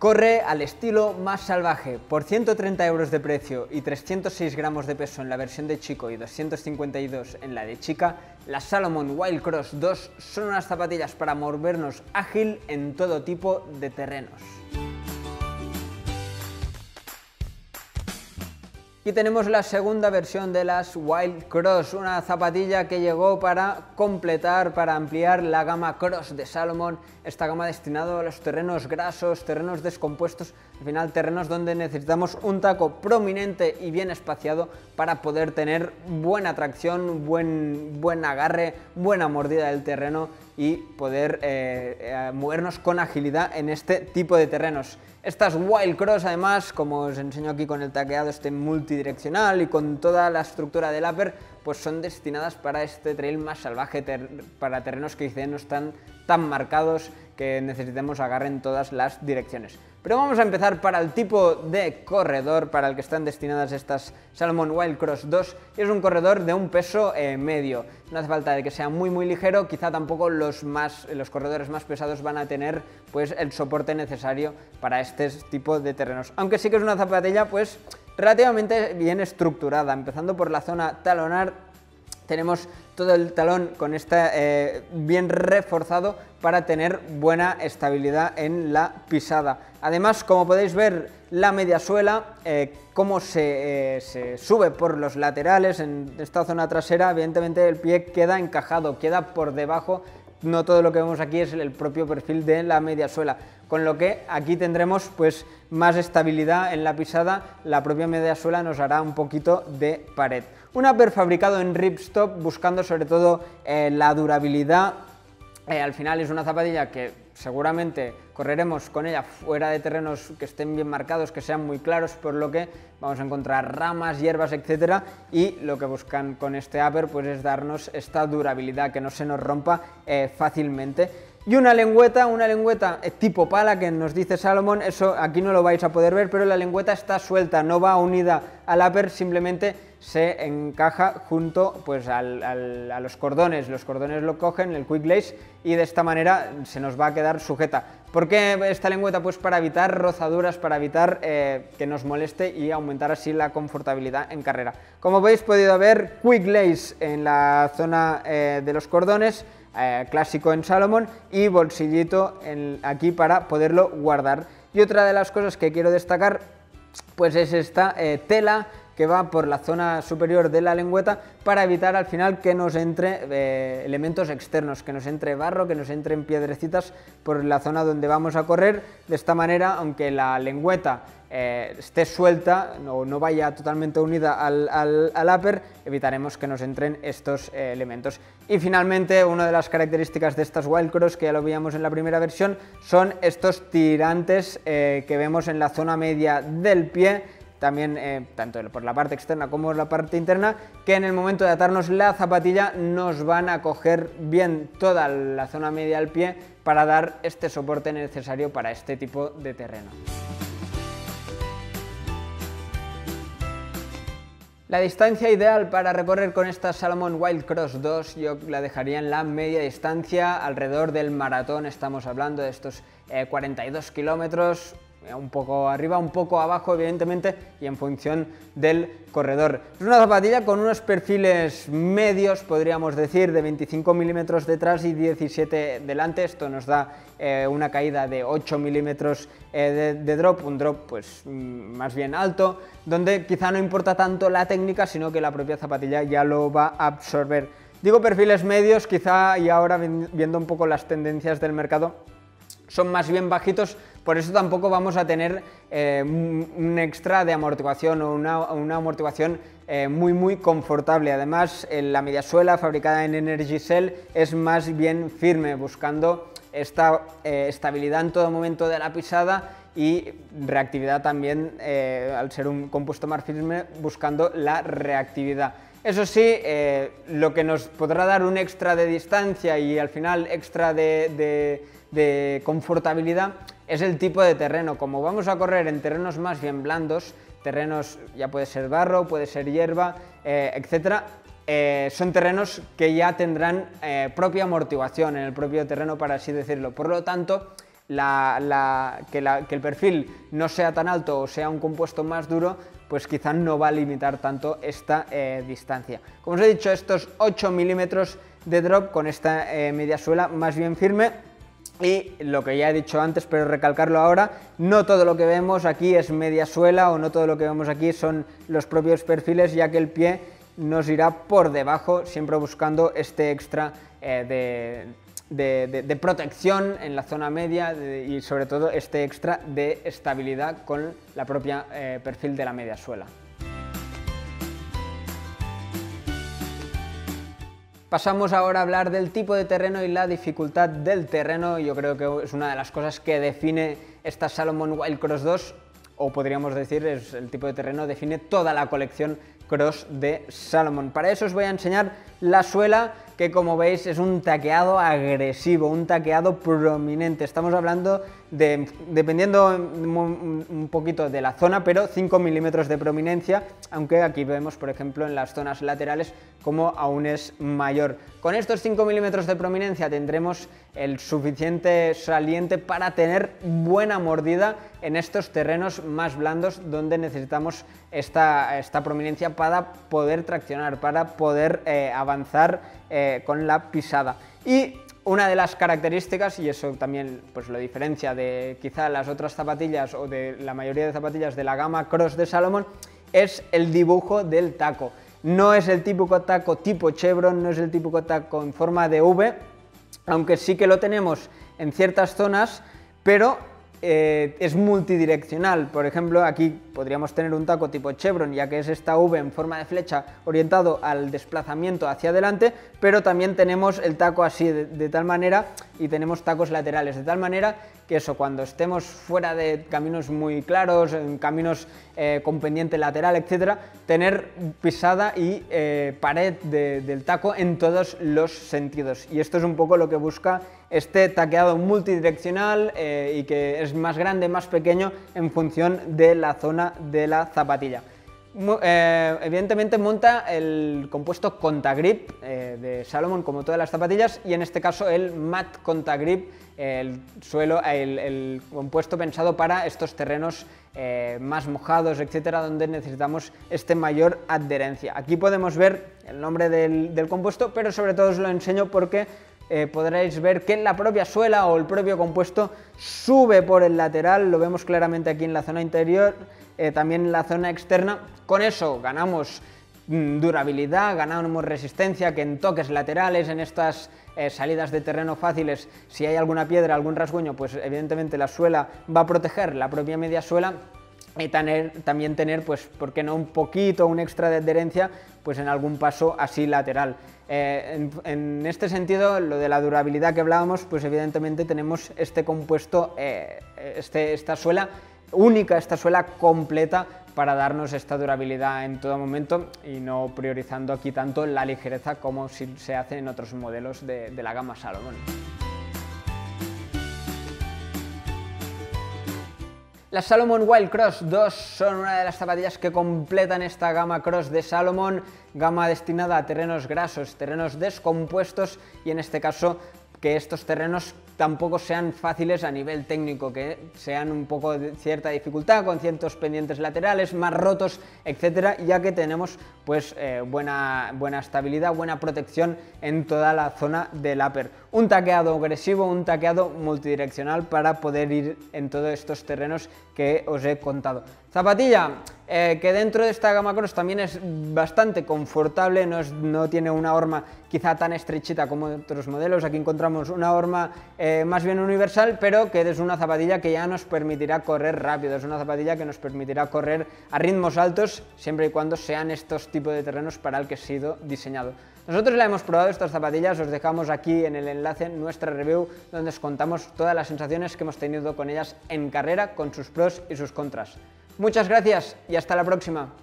Corre al estilo más salvaje. Por 130 € de precio y 306 gramos de peso en la versión de chico y 252 en la de chica, las Salomon Wild Cross 2 son unas zapatillas para movernos ágil en todo tipo de terrenos. Y tenemos la segunda versión de las Wild Cross, una zapatilla que llegó para completar, para ampliar la gama Cross de Salomon, esta gama destinada a los terrenos grasos, terrenos descompuestos, al final terrenos donde necesitamos un taco prominente y bien espaciado para poder tener buena tracción, buen agarre, buena mordida del terreno y poder movernos con agilidad en este tipo de terrenos. Estas Wild Cross, además, como os enseño aquí con el taqueado multidireccional y con toda la estructura del upper, pues son destinadas para este trail más salvaje, para terrenos que quizá no están tan marcados, que necesitemos agarre en todas las direcciones. Pero vamos a empezar para el tipo de corredor para el que están destinadas estas Salomon Wild Cross 2, y es un corredor de un peso medio. No hace falta de que sea muy ligero, quizá tampoco los corredores más pesados van a tener pues el soporte necesario para este tipo de terrenos. Aunque sí que es una zapatilla pues relativamente bien estructurada, empezando por la zona talonar. Tenemos todo el talón con bien reforzado para tener buena estabilidad en la pisada. Además, como podéis ver, la mediasuela, cómo se sube por los laterales en esta zona trasera, evidentemente el pie queda encajado, queda por debajo. No todo lo que vemos aquí es el propio perfil de la mediasuela, con lo que aquí tendremos pues más estabilidad en la pisada. La propia mediasuela nos hará un poquito de pared. Un upper fabricado en ripstop, buscando sobre todo la durabilidad. Al final es una zapatilla que seguramente correremos con ella fuera de terrenos que estén bien marcados, que sean muy claros, por lo que vamos a encontrar ramas, hierbas, etcétera, y lo que buscan con este upper pues es darnos esta durabilidad, que no se nos rompa fácilmente. Y una lengüeta tipo pala, que nos dice Salomon. Eso aquí no lo vais a poder ver, pero la lengüeta está suelta, no va unida al upper, simplemente se encaja junto pues a los cordones. Los cordones lo cogen, el quick lace, y de esta manera se nos va a quedar sujeta. ¿Por qué esta lengüeta? Pues para evitar rozaduras, para evitar que nos moleste y aumentar así la confortabilidad en carrera. Como habéis podido ver, quick lace en la zona de los cordones, clásico en Salomon, y bolsillito aquí para poderlo guardar. Y otra de las cosas que quiero destacar pues es esta tela que va por la zona superior de la lengüeta, para evitar al final que nos entre elementos externos, que nos entre barro, que nos entren piedrecitas por la zona donde vamos a correr. De esta manera, aunque la lengüeta esté suelta o no vaya totalmente unida al upper, evitaremos que nos entren estos elementos. Y finalmente, una de las características de estas Wild Cross, que ya lo veíamos en la primera versión, son estos tirantes que vemos en la zona media del pie, también tanto por la parte externa como por la parte interna, que en el momento de atarnos la zapatilla nos van a coger bien toda la zona media del pie para dar este soporte necesario para este tipo de terreno. La distancia ideal para recorrer con esta Salomon Wild Cross 2 yo la dejaría en la media distancia, alrededor del maratón. Estamos hablando de estos 42 kilómetros, un poco arriba, un poco abajo, evidentemente, y en función del corredor. Es una zapatilla con unos perfiles medios, podríamos decir, de 25 milímetros detrás y 17 delante. Esto nos da una caída de 8 milímetros de drop, un drop pues más bien alto, donde quizá no importa tanto la técnica, sino que la propia zapatilla ya lo va a absorber. Digo perfiles medios, quizá, y ahora viendo un poco las tendencias del mercado, son más bien bajitos, por eso tampoco vamos a tener un extra de amortiguación o una amortiguación muy confortable. Además, la mediasuela fabricada en Energy Cell es más bien firme, buscando esta estabilidad en todo momento de la pisada y reactividad también, al ser un compuesto más firme, buscando la reactividad. Eso sí, lo que nos podrá dar un extra de distancia y al final extra de confortabilidad es el tipo de terreno. Como vamos a correr en terrenos más bien blandos, terrenos, ya puede ser barro, puede ser hierba, etcétera, son terrenos que ya tendrán propia amortiguación en el propio terreno, para así decirlo. Por lo tanto, que el perfil no sea tan alto o sea un compuesto más duro, pues quizá no va a limitar tanto esta distancia. Como os he dicho, estos 8 milímetros de drop con esta media suela más bien firme. Y lo que ya he dicho antes, pero recalcarlo ahora, no todo lo que vemos aquí es media suela o no todo lo que vemos aquí son los propios perfiles, ya que el pie nos irá por debajo, siempre buscando este extra de protección en la zona media y sobre todo este extra de estabilidad con la propia perfil de la media suela. Pasamos ahora a hablar del tipo de terreno y la dificultad del terreno. Yo creo que es una de las cosas que define esta Salomon Wild Cross 2, o podríamos decir, es el tipo de terreno define toda la colección Cross de Salomon. Para eso os voy a enseñar la suela, que como veis es un taqueado agresivo, un taqueado prominente. Estamos hablando de, dependiendo un poquito de la zona, pero 5 milímetros de prominencia, aunque aquí vemos, por ejemplo, en las zonas laterales como aún es mayor. Con estos 5 milímetros de prominencia tendremos el suficiente saliente para tener buena mordida en estos terrenos más blandos donde necesitamos esta prominencia para poder traccionar, para poder avanzar con la pisada. Y una de las características, y eso también pues lo diferencia de quizá las otras zapatillas o de la mayoría de zapatillas de la gama Cross de Salomon, es el dibujo del taco. No es el típico taco tipo chevron, no es el típico taco en forma de V, aunque sí que lo tenemos en ciertas zonas, pero es multidireccional. Por ejemplo, aquí podríamos tener un taco tipo chevron, ya que es esta V en forma de flecha orientado al desplazamiento hacia adelante, pero también tenemos el taco así de tal manera, y tenemos tacos laterales de tal manera que eso, cuando estemos fuera de caminos muy claros, en caminos con pendiente lateral, etcétera, tener pisada y pared del taco en todos los sentidos. Y esto es un poco lo que busca este taqueado multidireccional y que es más grande, más pequeño en función de la zona de la zapatilla. Evidentemente monta el compuesto Contagrip de Salomon como todas las zapatillas, y en este caso el Matte Contagrip, el compuesto pensado para estos terrenos más mojados, etcétera, donde necesitamos mayor adherencia. Aquí podemos ver el nombre del compuesto, pero sobre todo os lo enseño porque podréis ver que la propia suela o el propio compuesto sube por el lateral, lo vemos claramente aquí en la zona interior, también en la zona externa. Con eso ganamos durabilidad, ganamos resistencia, que en toques laterales, en estas salidas de terreno fáciles, si hay alguna piedra, algún rasguño, pues evidentemente la suela va a proteger la propia media suela. Y también tener, pues, ¿por qué no un poquito, un extra de adherencia, pues en algún paso así lateral? En este sentido, lo de la durabilidad que hablábamos, pues evidentemente tenemos este compuesto, esta suela única, esta suela completa para darnos esta durabilidad en todo momento y no priorizando aquí tanto la ligereza como si se hace en otros modelos de la gama Salomon. Las Salomon Wild Cross 2 son una de las zapatillas que completan esta gama Cross de Salomon, gama destinada a terrenos grasos, terrenos descompuestos, y en este caso que estos terrenos tampoco sean fáciles a nivel técnico, que sean un poco de cierta dificultad, con ciertos pendientes laterales, más rotos, etcétera, ya que tenemos pues buena estabilidad, buena protección en toda la zona del upper. Un taqueado agresivo, un taqueado multidireccional para poder ir en todos estos terrenos que os he contado. Zapatilla que dentro de esta gama Cross también es bastante confortable, no tiene una horma quizá tan estrechita como otros modelos. Aquí encontramos una horma más bien universal, pero que es una zapatilla que ya nos permitirá correr rápido, es una zapatilla que nos permitirá correr a ritmos altos siempre y cuando sean estos tipos de terrenos para el que ha sido diseñado. Nosotros la hemos probado, estas zapatillas, os dejamos aquí en el enlace nuestra review donde os contamos todas las sensaciones que hemos tenido con ellas en carrera, con sus pros y sus contras. Muchas gracias y hasta la próxima.